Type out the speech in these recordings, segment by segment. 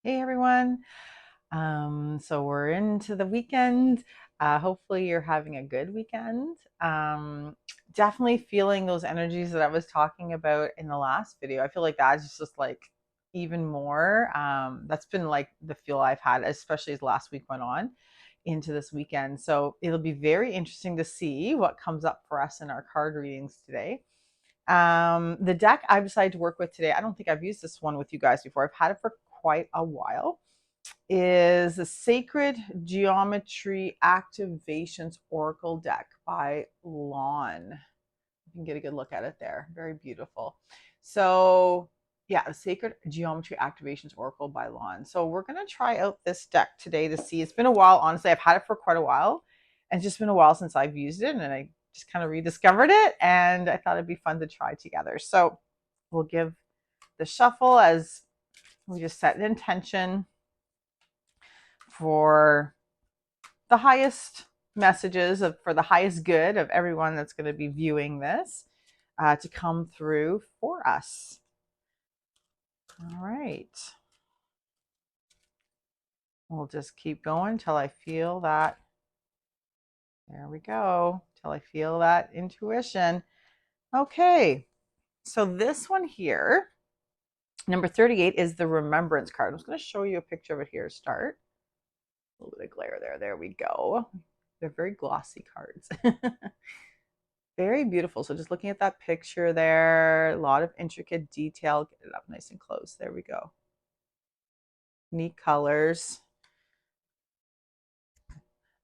Hey everyone. So we're into the weekend. Hopefully you're having a good weekend. Definitely feeling those energies that I was talking about in the last video. I feel like that's just like even more. That's been like the feel I've had, especially as last week went on into this weekend. So it'll be very interesting to see what comes up for us in our card readings today. The deck I've decided to work with today, I don't think I've used this one with you guys before. I've had it for quite a while. Is the Sacred Geometry Activations Oracle deck by Lon. You can get a good look at it there. Very beautiful. So yeah, the Sacred Geometry Activations Oracle by Lon. So we're going to try out this deck today to see. It's been a while, honestly. I've had it for quite a while. And it's just been a while since I've used it. And I just kind of rediscovered it. And I thought it'd be fun to try together. So we'll give the shuffle as we just set an intention for the highest messages for the highest good of everyone that's going to be viewing this to come through for us. All right. We'll just keep going till I feel that. There we go. Till I feel that intuition. Okay. So this one here, number 38, is the Remembrance card. I'm just going to show you a picture of it here to start. A little bit of glare there. There we go. They're very glossy cards. Very beautiful. So just looking at that picture there, a lot of intricate detail. Get it up nice and close. There we go. Neat colors.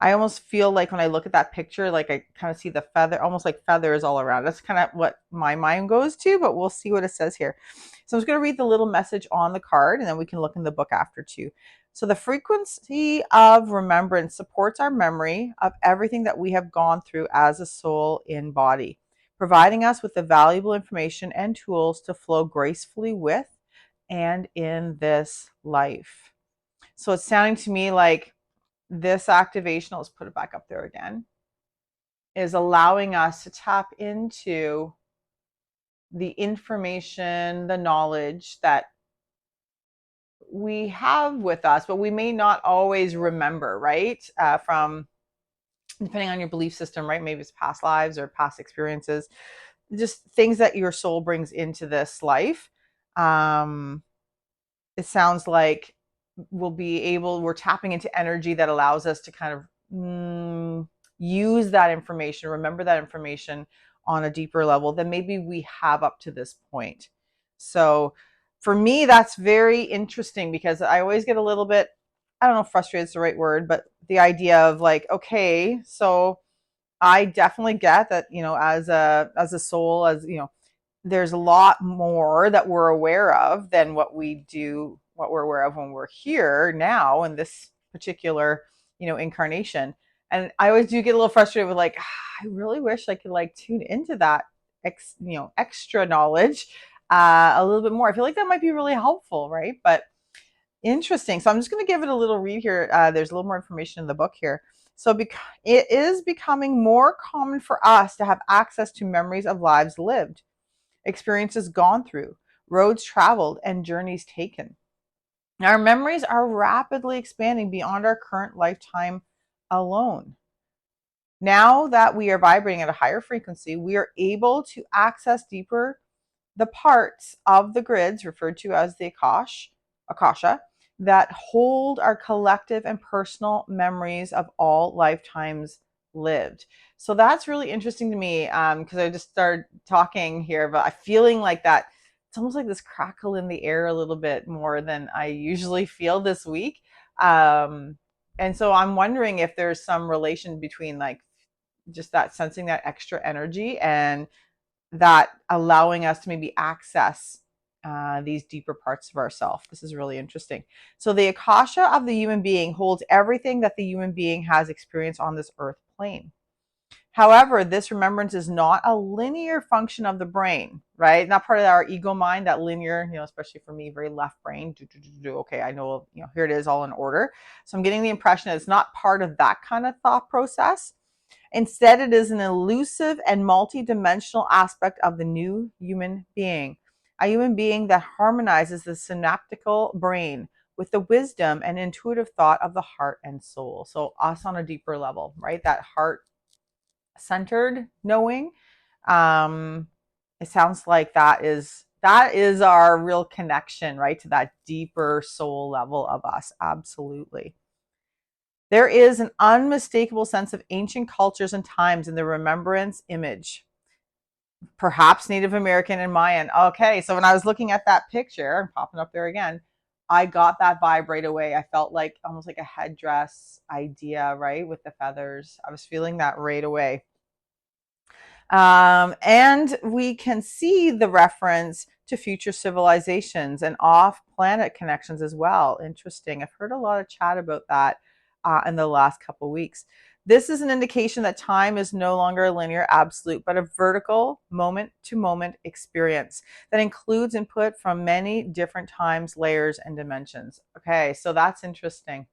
I almost feel like when I look at that picture, like I kind of see the feather, almost like feathers all around. That's kind of what my mind goes to, but we'll see what it says here. So I'm just going to read the little message on the card, and then we can look in the book after too. So the frequency of remembrance supports our memory of everything that we have gone through as a soul in body, providing us with the valuable information and tools to flow gracefully with and in this life. So it's sounding to me like this activation, let's put it back up there again, is allowing us to tap into the information, the knowledge that we have with us, but we may not always remember, right? From depending on your belief system, right? Maybe it's past lives or past experiences, just things that your soul brings into this life. It sounds like we're tapping into energy that allows us to kind of use that information, remember that information on a deeper level than maybe we have up to this point. So for me, that's very interesting because I always get a little bit, I don't know if frustrated is the right word, but the idea of like, okay, so I definitely get that, as a soul, as there's a lot more that we're aware of than what we're aware of when we're here now in this particular, incarnation. And I always do get a little frustrated with like, I really wish I could like tune into that, extra knowledge a little bit more. I feel like that might be really helpful, right? But interesting. So I'm just going to give it a little read here. There's a little more information in the book here. So it is becoming more common for us to have access to memories of lives lived, experiences gone through, roads traveled, and journeys taken. Our memories are rapidly expanding beyond our current lifetime alone. Now that we are vibrating at a higher frequency, we are able to access deeper the parts of the grids referred to as the Akasha that hold our collective and personal memories of all lifetimes lived. So that's really interesting to me because I just started talking here, but I'm feeling like that. It's almost like this crackle in the air a little bit more than I usually feel this week. And so I'm wondering if there's some relation between like just that sensing that extra energy and that allowing us to maybe access these deeper parts of ourselves. This is really interesting. So the Akasha of the human being holds everything that the human being has experienced on this earth plane. However, this remembrance is not a linear function of the brain, right? Not part of our ego mind, that linear, especially for me, very left brain. Okay, I know, here it is all in order. So I'm getting the impression that it's not part of that kind of thought process. Instead, it is an elusive and multidimensional aspect of the new human being, a human being that harmonizes the synaptical brain with the wisdom and intuitive thought of the heart and soul. So us on a deeper level, right? That heart centered knowing. It sounds like that is our real connection, right, to that deeper soul level of us. Absolutely. There is an unmistakable sense of ancient cultures and times in the remembrance image, perhaps Native American and Mayan. Okay, so when I was looking at that picture, popping up there again, I got that vibe right away. I felt like almost like a headdress idea, right, with the feathers. I was feeling that right away. And we can see the reference to future civilizations and off planet connections as well. Interesting. I've heard a lot of chat about that in the last couple of weeks. This is an indication that time is no longer a linear absolute, but a vertical moment to moment experience that includes input from many different times, layers, and dimensions. Okay, so that's interesting.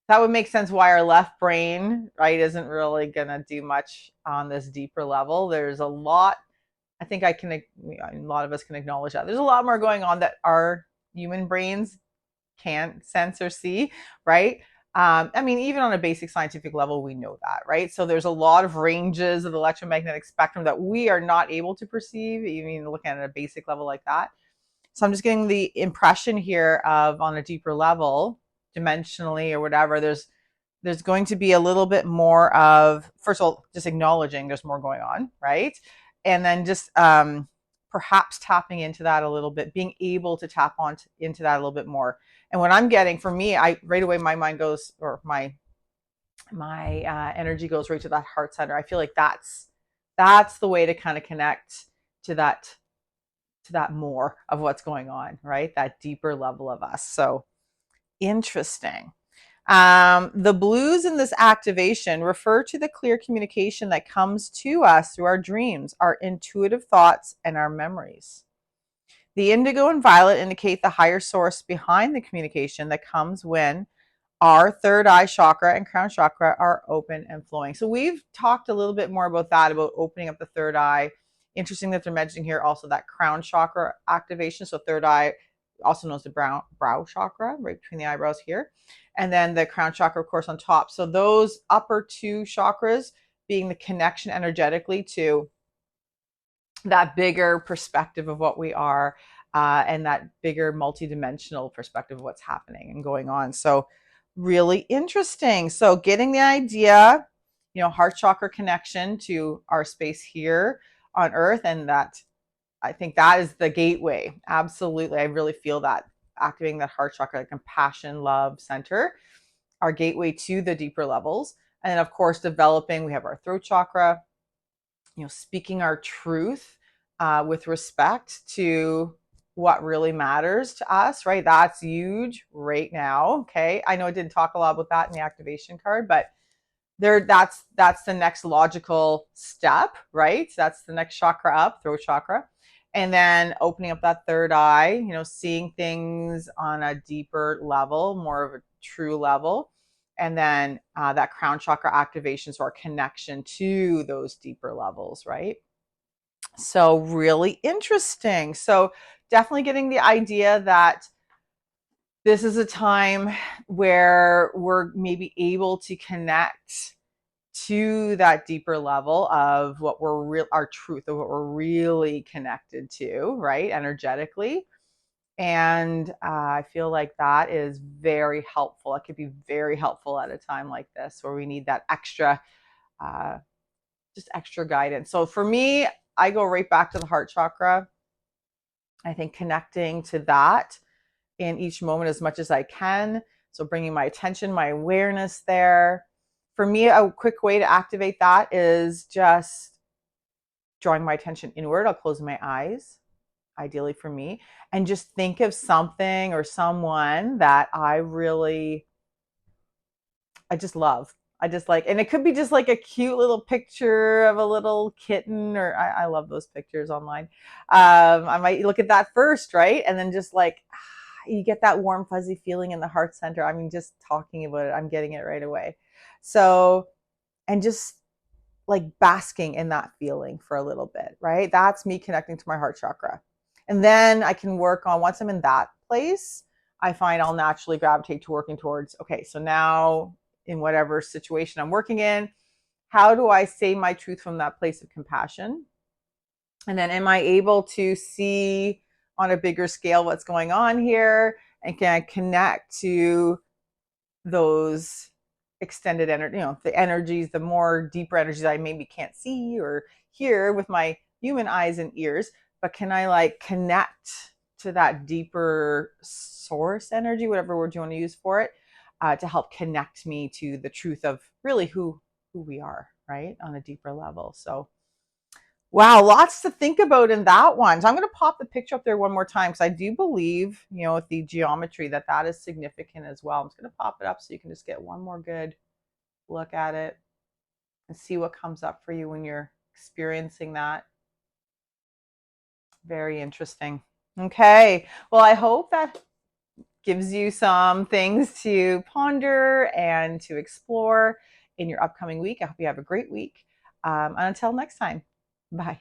That would make sense why our left brain, right, isn't really going to do much on this deeper level. There's a lot, I think a lot of us can acknowledge that. There's a lot more going on that our human brains can't sense or see, right? I mean, even on a basic scientific level, we know that, right? So there's a lot of ranges of the electromagnetic spectrum that we are not able to perceive, even looking at a basic level like that. So I'm just getting the impression here of on a deeper level, dimensionally or whatever, there's going to be a little bit more of, first of all, just acknowledging there's more going on, right? And then just perhaps tapping into that a little bit, being able to tap on into that a little bit more. And what I'm getting, for me, I right away my mind goes, or my energy goes right to that heart center. I feel like that's the way to kind of connect to that more of what's going on, right? That deeper level of us. So interesting. The blues in this activation refer to the clear communication that comes to us through our dreams, our intuitive thoughts, and our memories. The indigo and violet indicate the higher source behind the communication that comes when our third eye chakra and crown chakra are open and flowing. So we've talked a little bit more about that, about opening up the third eye. Interesting that they're mentioning here also that crown chakra activation. So third eye, also known as the brow chakra, right between the eyebrows here. And then the crown chakra, of course, on top. So those upper two chakras being the connection energetically to that bigger perspective of what we are, and that bigger multidimensional perspective of what's happening and going on. So really interesting. So getting the idea, heart chakra connection to our space here on earth, and that, I think that is the gateway. Absolutely. I really feel that activating that heart chakra, the compassion, love center, our gateway to the deeper levels. And then of course, developing, we have our throat chakra, speaking our truth with respect to what really matters to us, right? That's huge right now. Okay. I know I didn't talk a lot about that in the activation card, but that's the next logical step, right? That's the next chakra up, throat chakra. And then opening up that third eye, seeing things on a deeper level, more of a true level. And then that crown chakra activation, so our connection to those deeper levels, right? So really interesting. So definitely getting the idea that this is a time where we're maybe able to connect to that deeper level of what our truth, of what we're really connected to, right? Energetically. And I feel like that is very helpful. It could be very helpful at a time like this where we need that extra, uh, just extra guidance. So for me, I go right back to the heart chakra. I think connecting to that in each moment as much as I can. So bringing my attention, my awareness there. For me, a quick way to activate that is just drawing my attention inward. I'll close my eyes, ideally for me, and just think of something or someone that I just love. I just like, and it could be just like a cute little picture of a little kitten, or I love those pictures online. I might look at that first, right? And then just like, you get that warm, fuzzy feeling in the heart center. I mean, just talking about it, I'm getting it right away. So, and just like basking in that feeling for a little bit, right? That's me connecting to my heart chakra. And then I can work on, once I'm in that place, I find I'll naturally gravitate to working towards, okay, so now in whatever situation I'm working in, how do I say my truth from that place of compassion? And then am I able to see on a bigger scale what's going on here? And can I connect to those extended energy, the energies, the more deeper energies I maybe can't see or hear with my human eyes and ears, but can I like connect to that deeper source energy, whatever word you want to use for it, to help connect me to the truth of really who we are, right, on a deeper level. So wow, lots to think about in that one. So I'm going to pop the picture up there one more time because I do believe, with the geometry that is significant as well. I'm just going to pop it up so you can just get one more good look at it and see what comes up for you when you're experiencing that. Very interesting. Okay. Well, I hope that gives you some things to ponder and to explore in your upcoming week. I hope you have a great week. And until next time, bye.